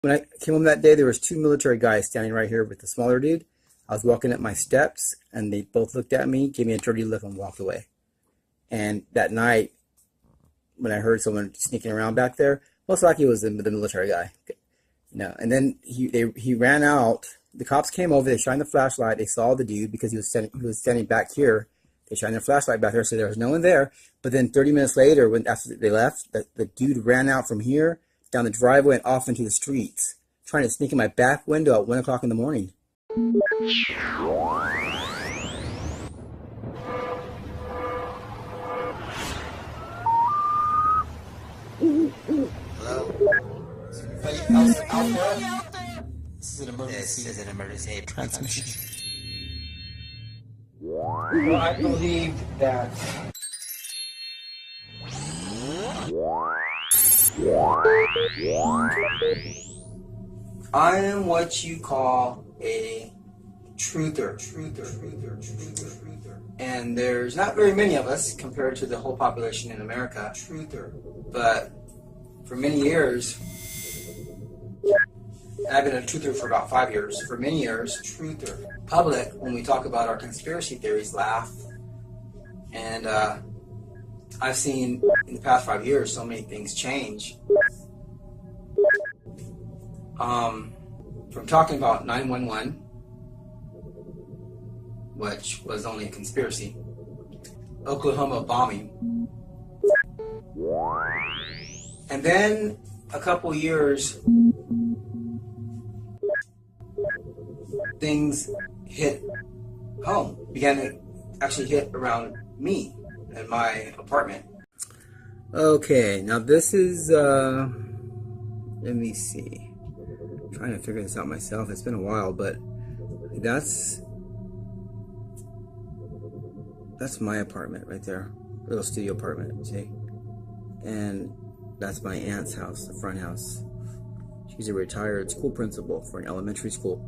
When I came home that day, there was two military guys standing right here with the smaller dude. I was walking up my steps, and they both looked at me, gave me a dirty look, and walked away. And that night, when I heard someone sneaking around back there, most likely it was the military guy. No, and then he ran out. The cops came over. They shined the flashlight. They saw the dude because he was standing back here. They shined their flashlight back there, so there was no one there. But then 30 minutes later, after they left, the dude ran out from here down the driveway and off into the streets, trying to sneak in my back window at 1 o'clock in the morning. This is an emergency. This is an emergency transmission. Well, I believe that I am what you call a truther. And there's not very many of us compared to the whole population in America. But for many years, and I've been a truther for about 5 years. For many years, public, when we talk about our conspiracy theories, laugh. And I've seen in the past 5 years so many things change. From talking about 911, which was only a conspiracy, Oklahoma bombing, and then a couple years, things hit home, began to actually hit around me and my apartment. Okay, now this is, let me see. I'm trying to figure this out myself. It's been a while, but that's my apartment right there. Little studio apartment, see? And that's my aunt's house, the front house. She's a retired school principal for an elementary school.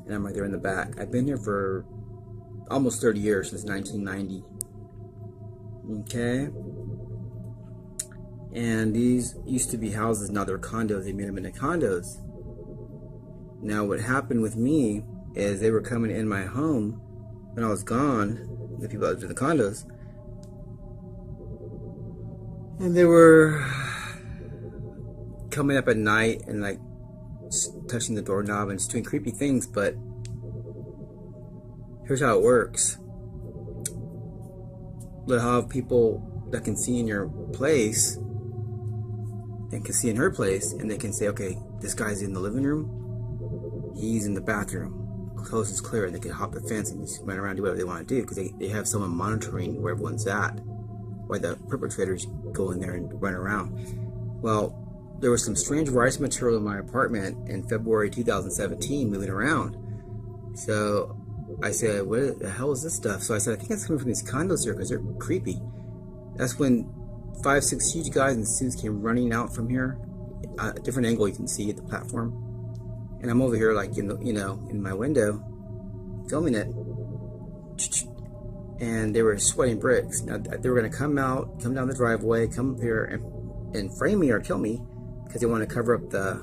And I'm right there in the back. I've been here for almost 30 years, since 1990. Okay? And these used to be houses, now they're condos. They made them into condos. Now what happened with me is they were coming in my home when I was gone, the people that lived in the condos. And they were coming up at night and like touching the doorknob and just doing creepy things. But here's how it works. You'll have people that can see in your place and can see in her place, and they can say, okay, this guy's in the living room, he's in the bathroom, coast is clear, and they can hop the fence and just run around and do whatever they want to do, because they have someone monitoring where everyone's at, why the perpetrators go in there and run around. Well, there was some strange rice material in my apartment in February 2017 moving around. So I said, what the hell is this stuff? So I said, I think it's coming from these condos here because they're creepy. That's when 5-6 huge guys in suits came running out from here. A different angle you can see at the platform. And I'm over here like in my window filming it. And they were sweating bricks. Now they were going to come down the driveway, come up here and frame me or kill me because they want to cover up the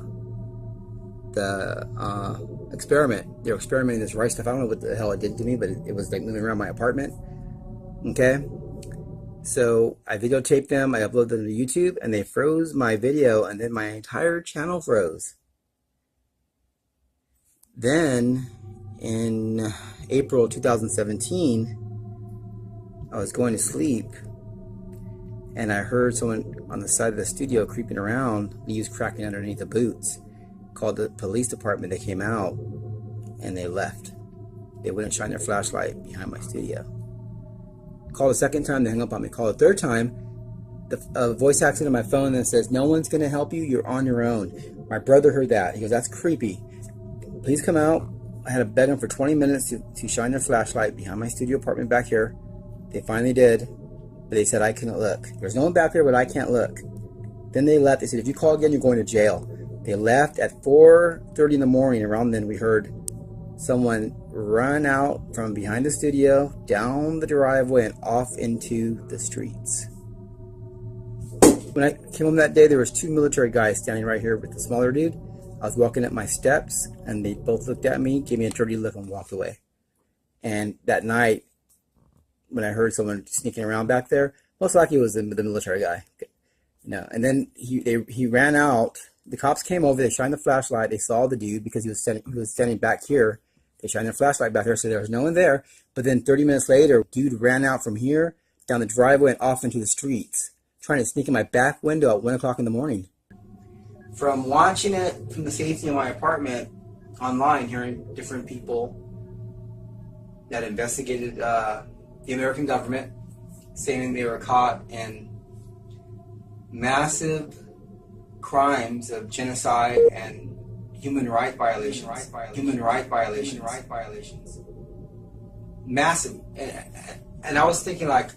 experiment. They were experimenting this rice stuff. I don't know what the hell it did to me, but it was like moving around my apartment. Okay? So I videotaped them, I uploaded them to YouTube, and they froze my video, and then my entire channel froze. Then, in April 2017, I was going to sleep, and I heard someone on the side of the studio creeping around, leaves cracking underneath the boots. Called the police department. They came out, and they left. They wouldn't shine their flashlight behind my studio. Called a second time, they hung up on me. Called a third time, the voice acts into my phone and says, no one's going to help you, you're on your own. My brother heard that. He goes, that's creepy. Please come out. I had to beg them for 20 minutes to shine their flashlight behind my studio apartment back here. They finally did, but they said I couldn't look. There's no one back there, but I can't look. Then they left. They said, if you call again, you're going to jail. They left at 4:30 in the morning. Around then, we heard someone run out from behind the studio, down the driveway, and off into the streets. When I came home that day, there was two military guys standing right here with the smaller dude. I was walking up my steps, and they both looked at me, gave me a dirty look, and walked away. And that night, when I heard someone sneaking around back there, most likely it was the military guy. And then he ran out. The cops came over. They shined the flashlight. They saw the dude because he was standing back here. They shined their flashlight back there, so there was no one there. But then 30 minutes later, dude ran out from here down the driveway and off into the streets, trying to sneak in my back window at 1 o'clock in the morning. From watching it from the safety of my apartment online, hearing different people that investigated the American government, saying they were caught in massive crimes of genocide and human rights violations. Massive. And I was thinking, like,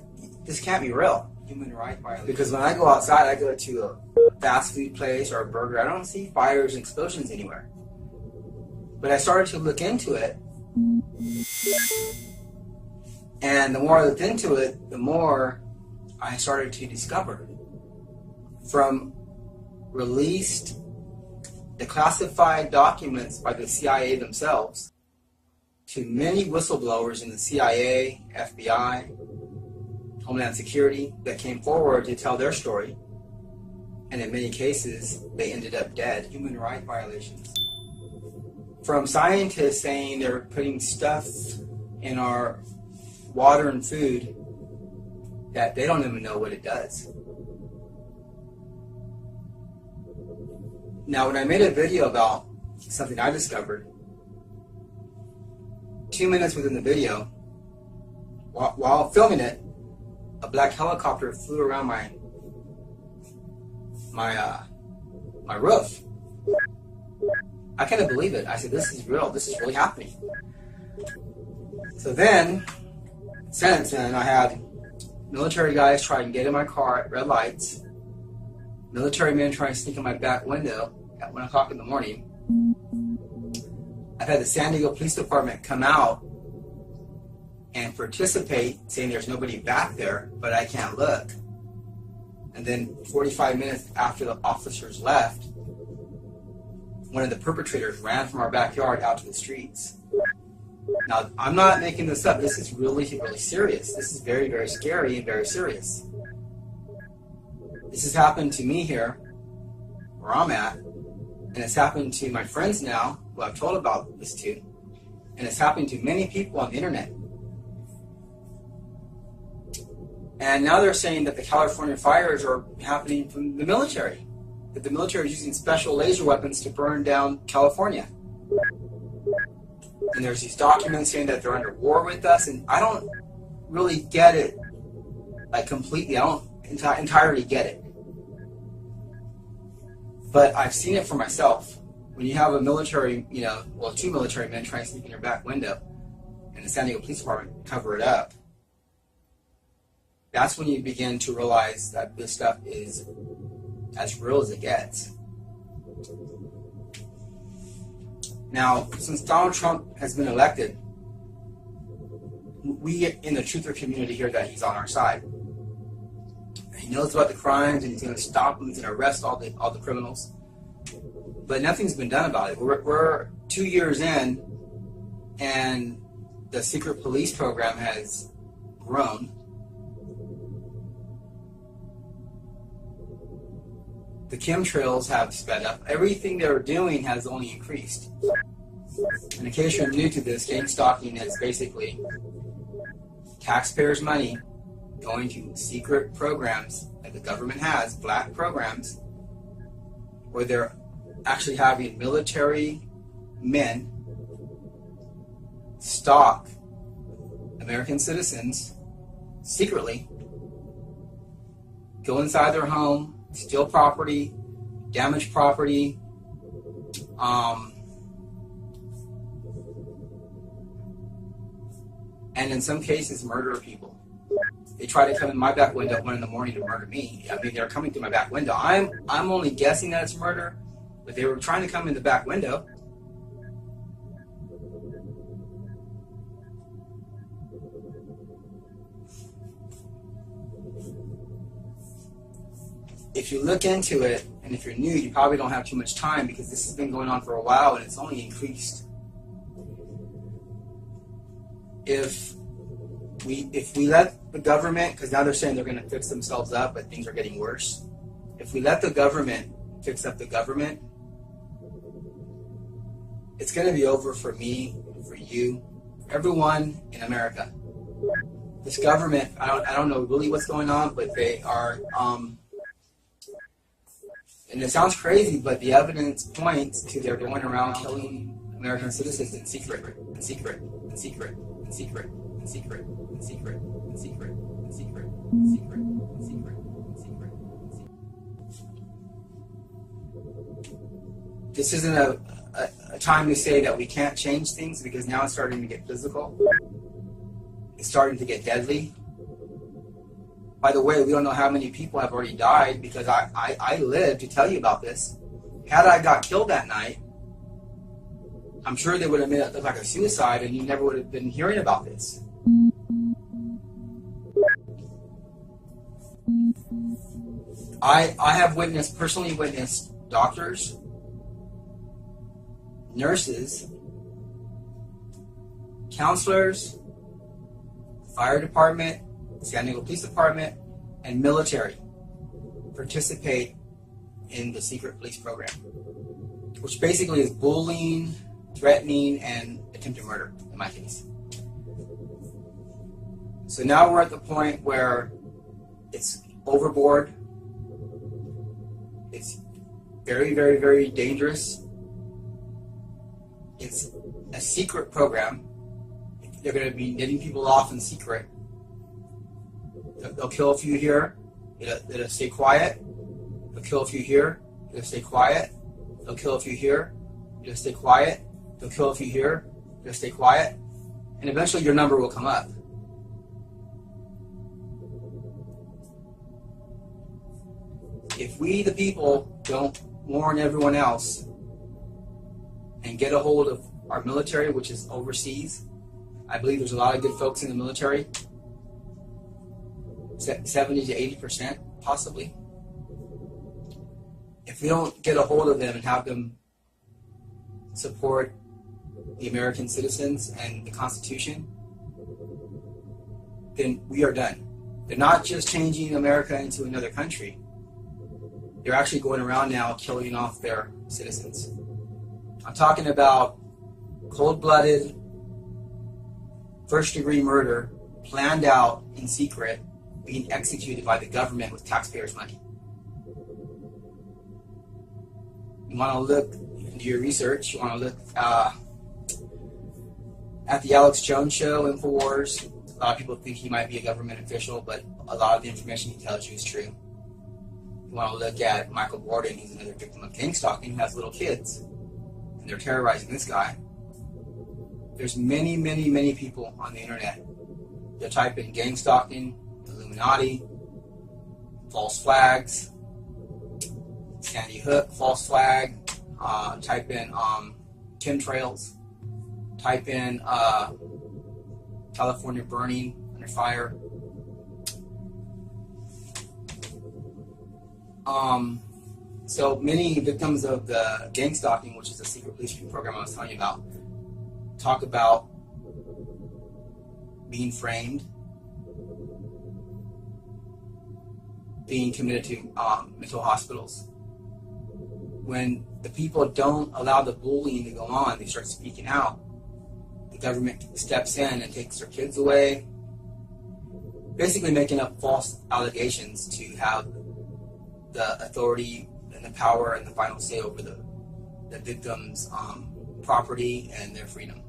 this can't be real. Human rights violations. Because when I go outside, I go to a fast food place or a burger, I don't see fires and explosions anywhere. But I started to look into it, and the more I looked into it, the more I started to discover. From released, declassified documents by the CIA themselves, to many whistleblowers in the CIA, FBI, Homeland Security that came forward to tell their story, and in many cases, they ended up dead. Human rights violations. From scientists saying they're putting stuff in our water and food that they don't even know what it does. Now, when I made a video about something I discovered, 2 minutes within the video, while filming it, a black helicopter flew around my roof. I couldn't believe it. I said, this is real. This is really happening. So then, since then, I had military guys try and get in my car at red lights, military men try and sneak in my back window at 1 o'clock in the morning. I've had the San Diego Police Department come out and participate, saying there's nobody back there, but I can't look. And then 45 minutes after the officers left, one of the perpetrators ran from our backyard out to the streets. Now, I'm not making this up. This is really, really serious. This is very, very scary and very serious. This has happened to me here, where I'm at, and it's happened to my friends now, who I've told about this to, and it's happened to many people on the internet. And now they're saying that the California fires are happening from the military, that the military is using special laser weapons to burn down California. And there's these documents saying that they're under war with us, and I don't really get it, like, completely. I don't entirely get it. But I've seen it for myself. When you have a military, two military men trying to sneak in your back window, and the San Diego Police Department cover it up, that's when you begin to realize that this stuff is as real as it gets. Now, since Donald Trump has been elected, we in the truther community hear that he's on our side. He knows about the crimes, and he's going to stop them, he's going to arrest all the criminals. But nothing's been done about it. We're 2 years in, and the secret police program has grown. The chemtrails have sped up. Everything they're doing has only increased. And in case you're new to this, gang stalking is basically taxpayers' money going to secret programs that the government has, black programs, where they're actually having military men stalk American citizens secretly, go inside their home, steal property, damage property, and in some cases murder people. They try to come in my back window at 1 in the morning to murder me. I mean, they're coming through my back window. I'm only guessing that it's murder, but they were trying to come in the back window. If you look into it and if you're new, you probably don't have too much time because this has been going on for a while and it's only increased. If we let the government, because now they're saying they're going to fix themselves up, but things are getting worse. If we let the government fix up the government, it's going to be over for me, for you, everyone in America. This government, I don't know really what's going on, but they are, and it sounds crazy, but the evidence points to they're going around killing American citizens in secret, in secret, in secret, in secret, in secret, in secret, in secret, in secret, in secret, in secret, in secret, in secret. This isn't a time to say that we can't change things, because now it's starting to get physical. It's starting to get deadly. By the way, we don't know how many people have already died, because I lived to tell you about this. Had I got killed that night, I'm sure they would have made it look like a suicide and you never would have been hearing about this. I have personally witnessed doctors, nurses, counselors, fire department, San Diego Police Department, and military participate in the secret police program, which basically is bullying, threatening, and attempted murder, in my case. So now we're at the point where it's overboard. It's very, very, very dangerous. It's a secret program. They're going to be knitting people off in secret. They'll kill a few here. It'll stay quiet. They'll kill a few here. It'll stay quiet. They'll kill a few here. It'll stay quiet. They'll kill a few here. It'll stay quiet. And eventually your number will come up. If we, the people, don't warn everyone else and get a hold of our military, which is overseas, I believe there's a lot of good folks in the military, 70 to 80% possibly. If we don't get a hold of them and have them support the American citizens and the Constitution, then we are done. They're not just changing America into another country. They're actually going around now killing off their citizens. I'm talking about cold-blooded, first-degree murder, planned out in secret, being executed by the government with taxpayers' money. You want to look into your research. You want to look at the Alex Jones show, InfoWars. A lot of people think he might be a government official, but a lot of the information he tells you is true. You want to look at Michael Gordon, who's another victim of gang stalking, who has little kids, and they're terrorizing this guy. There's many, many, many people on the internet that type in gang stalking, Illuminati, false flags, Sandy Hook, false flag, type in chemtrails, type in California burning under fire. So many victims of the gang stalking, which is the secret police program I was telling you about, talk about being framed, being committed to mental hospitals. When the people don't allow the bullying to go on, they start speaking out. The government steps in and takes their kids away, basically making up false allegations to have the authority and the power and the final say over the victim's property and their freedom.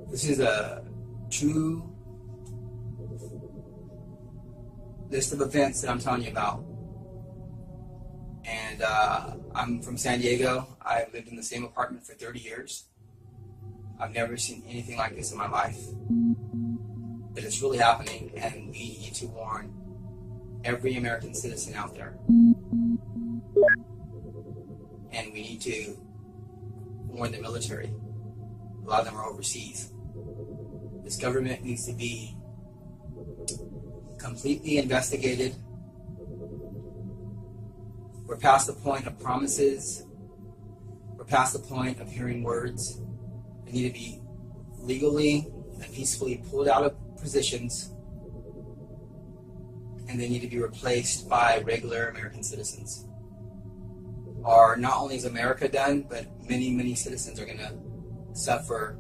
This is a true list of events that I'm telling you about. And I'm from San Diego. I've lived in the same apartment for 30 years. I've never seen anything like this in my life. But it's really happening, and we need to warn every American citizen out there. And we need to warn the military. A lot of them are overseas. This government needs to be completely investigated. We're past the point of promises. We're past the point of hearing words. They need to be legally and peacefully pulled out of positions, and they need to be replaced by regular American citizens. Or not only is America done, but many, many citizens are going to suffer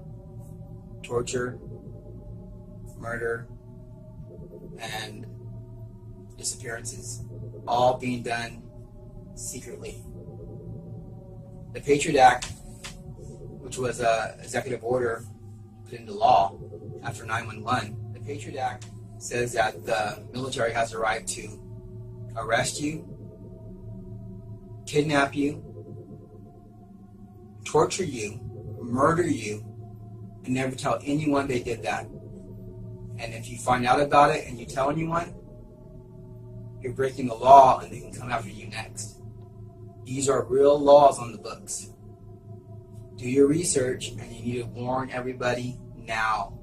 torture, murder, and disappearances, all being done secretly. The Patriot Act, which was an executive order put into law after 9/11, the Patriot Act says that the military has the right to arrest you, kidnap you, torture you, murder you, and never tell anyone they did that. And if you find out about it and you tell anyone, you're breaking the law and they can come after you next. These are real laws on the books. Do your research, and you need to warn everybody now.